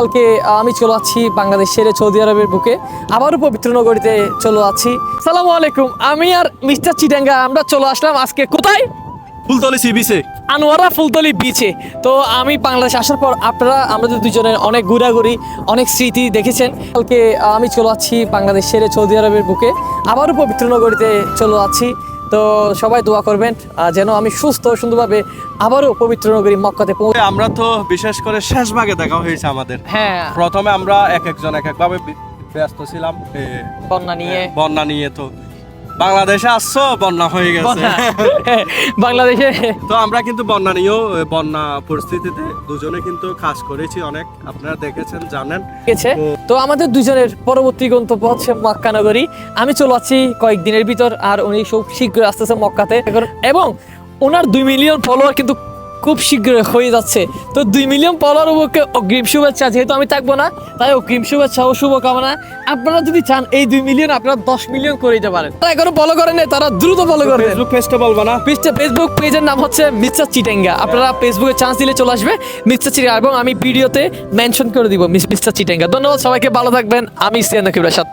কালকে আমি চলে যাচ্ছি বাংলাদেশ ছেড়ে সৌদি আরবের বুকে আবারও পবিত্র নগরীতে চলে যাচ্ছি। সালামু আলাইকুম, আমি আর মিস্টার চিটাঙ্গা আমরা চলে আসলাম আজকে কোথায়? ফুলতলি সি বিচে। আনোয়ারা ফুলতলি বিচে। তো আমি বাংলাদেশ আসার পর আপনারা আমাদের দুজনের অনেক ঘোরাঘুরি অনেক স্মৃতি দেখেছেন। কালকে আমি চলে যাচ্ছি বাংলাদেশ ছেড়ে সৌদি আরবের বুকে আবারও পবিত্র নগরীতে চলে যাচ্ছি। তো সবাই দোয়া করবেন যেন আমি সুস্থ সুন্দরভাবে আবারও পবিত্র নগরী মক্কাতে পৌঁছে। আমরা তো বিশেষ করে শেষ ভাগে দেখা হয়েছে আমাদের। হ্যাঁ, প্রথমে আমরা এক একজন এক একভাবে ব্যস্ত ছিলাম বন্যা নিয়ে। বন্যা নিয়ে। তো বাংলাদেশে আসছো, বন্যা হয়ে গেছে। বাংলাদেশে তো আমরা কিন্তু বন্যা নিয়েও বন্যা পরিস্থিতিতে দুজনে কিন্তু কাজ করেছি অনেক, আপনারা দেখেছেন জানেন। গেছে। তো আমাদের দুজনের পরবর্তী গন্তব্য হচ্ছে মক্কা নগরী। আমি চলে যাচ্ছি কয়েকদিনের ভিতর, আর উনি খুব শীঘ্রই আসতেছে মক্কাতে, এবং ওনার 2 মিলিয়ন ফলোয়ার কিন্তু খুব শীঘ্রই হয়ে যাচ্ছে। তো 2 মিলিয়ন ফলোয়ার উপরকে অগ্রিম শুভেচ্ছা, যেহেতু আমি থাকবো না তাই অগ্রিম শুভেচ্ছা ও শুভকামনা। আপনারা যদি চান এই 2 মিলিয়ন আপনারা 10 মিলিয়ন করে দিতে পারেন। তারা এখনো ফলো করেন নাই, তারা দ্রুত ফলো করেন। ফেসবুক পেজটা বলবো না? ফেসবুক পেজের নাম হচ্ছে মিস্টার চিটাঙ্গা। আপনারা ফেসবুকে চান্স দিলে চলে আসবে মিস্টার চিটাঙ্গা, এবং আমি ভিডিওতে মেনশন করে দিব মিস্টার চিটাঙ্গা। ধন্যবাদ সবাইকে, ভালো থাকবেন। আমি সিয়ান নকিব রাশাদ।